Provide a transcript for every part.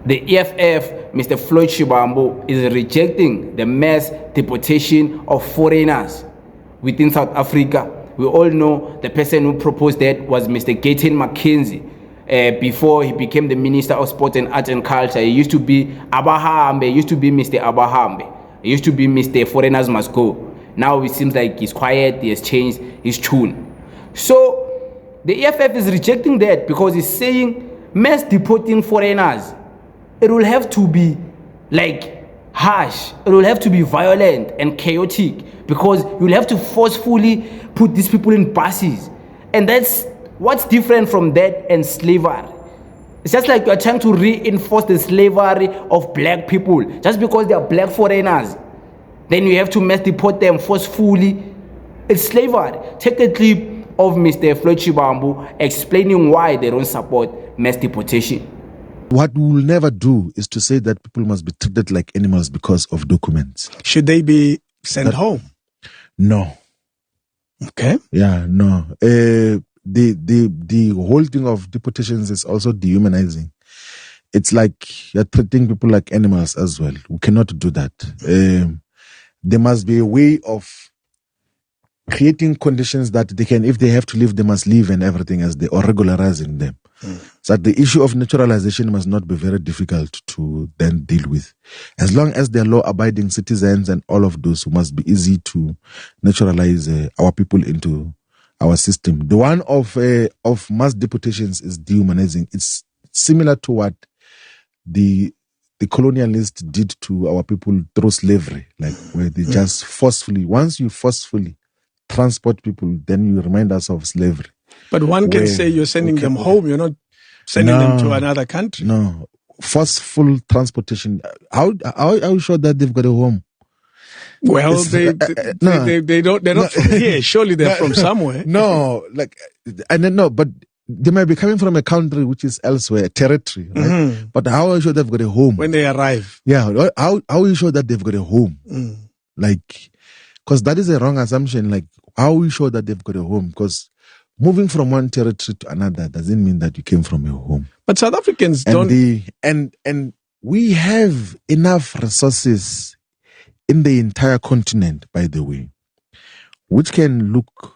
The EFF, Mr. Floyd SHIVAMBU, is rejecting the mass deportation of foreigners within South Africa. We all know the person who proposed that was Mr. GAYTON before he became the Minister of Sport and Arts and Culture. He used to be Abahambe, used to be Mr. Abahambe. He used to be Mr. Foreigners Must Go. Now it seems like he's quiet, he has changed his tune. So the EFF is rejecting that because it's saying mass deporting foreigners, it will have to be like harsh, it will have to be violent and chaotic, because you'll have to forcefully put these people in buses. And that's what's different from that and slavery. It's just like you're trying to reinforce the slavery of black people. Just because they are black foreigners, then you have to mass deport them forcefully. It's slavery. Take a clip of Mr. Floyd SHIVAMBU explaining why they don't support mass deportation. What we will never do is to say that people must be treated like animals because of documents. Should they be sent home? No. Okay. Yeah, no. The whole thing of deportations is also dehumanizing. It's like you're treating people like animals as well. We cannot do that. There must be a way of creating conditions that they can, if they have to leave, they must leave and everything as they, or regularizing them. So the issue of naturalization must not be very difficult to then deal with. As long as they're law-abiding citizens and all of those, who must be easy to naturalize our people into our system. The one of mass deportations is dehumanizing. It's similar to what the colonialists did to our people through slavery, like where they just forcefully, once you forcefully transport people, then you remind us of slavery. But one can say you're sending them home, you're not sending them to another country. No. Forceful transportation. How are you sure that they've got a home? Well, they're not from here. Surely they're from somewhere. No, but they might be coming from a country which is elsewhere, a territory, right? Mm-hmm. But how are you sure they've got a home? When they arrive. Yeah, how are you sure that they've got a home? Like, because that is a wrong assumption. Like, how are you sure that they've got a home? Because moving from one territory to another doesn't mean that you came from a home. But South Africans don't. And we have enough resources in the entire continent, by the way, which can look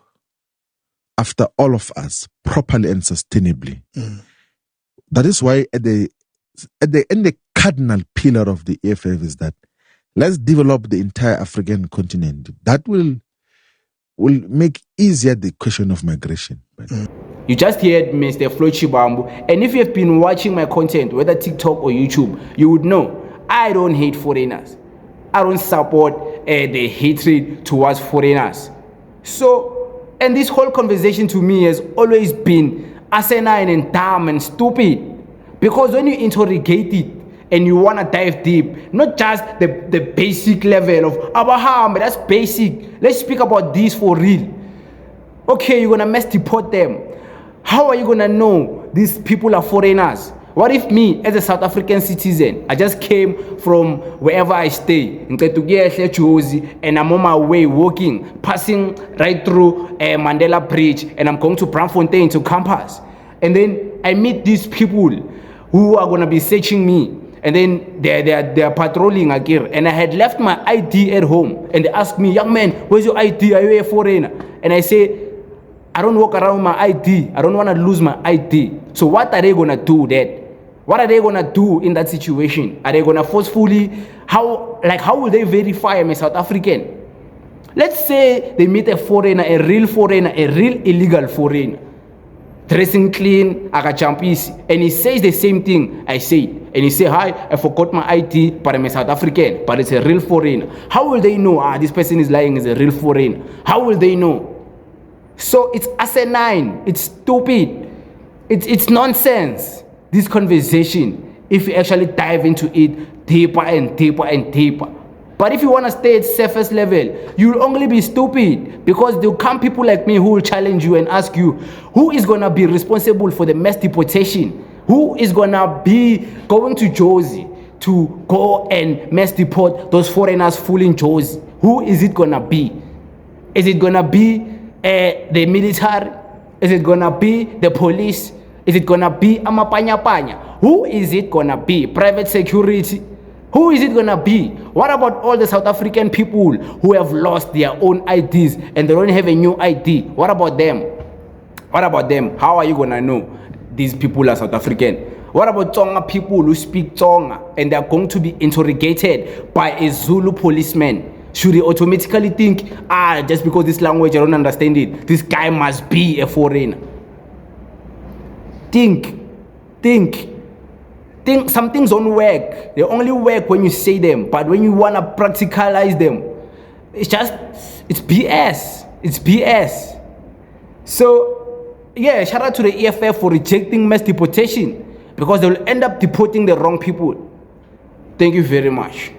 after all of us properly and sustainably. That is why at the cardinal pillar of the EFF is that let's develop the entire African continent. That will make easier the question of migration. You just heard Mr. Floyd SHIVAMBU, and if you have been watching my content, whether TikTok or YouTube, you would know I don't hate foreigners. I don't support the hatred towards foreigners. So, and this whole conversation to me has always been asinine and dumb and stupid, because when you interrogate it and you want to dive deep, not just the basic level of Abraham, that's basic. Let's speak about this for real. Okay, you're going to mass deport them. How are you going to know these people are foreigners? What if me, as a South African citizen, I just came from wherever I stay, and I'm on my way walking, passing right through Mandela Bridge, and I'm going to Braamfontein to campus. And then I meet these people who are going to be searching me. And then they're patrolling again. And I had left my ID at home. And they asked me, young man, where's your ID? Are you a foreigner? And I say, I don't walk around with my ID. I don't want to lose my ID. So what are they going to do then? What are they going to do in that situation? Are they going to forcefully, how will they verify I'm a South African? Let's say they meet a foreigner, a real illegal foreigner, dressing clean, and he says the same thing I said. And he say, hi, I forgot my ID, but I'm a South African, but it's a real foreigner. How will they know, this person is lying, is a real foreigner? How will they know? So it's asinine, it's stupid, it's nonsense, this conversation, if you actually dive into it deeper and deeper and deeper. But if you want to stay at surface level, you'll only be stupid, because there'll come people like me who will challenge you and ask you, who is going to be responsible for the mass deportation? Who is going to be going to Jozi to go and mass deport those foreigners fooling Jozi? Who is it going to be? Is it going to be the military? Is it going to be the police? Is it gonna be amapanya-panya? Who is it gonna be? Private security? Who is it gonna be? What about all the South African people who have lost their own IDs and they don't have a new ID? What about them? What about them? How are you gonna know these people are South African? What about Tsonga people who speak Tsonga and they are going to be interrogated by a Zulu policeman? Should they automatically think, just because this language I don't understand it, this guy must be a foreigner? Think. Some things don't work. They only work when you say them, but when you wanna practicalize them, it's BS. It's BS. So yeah, shout out to the EFF for rejecting mass deportation, because they will end up deporting the wrong people. Thank you very much.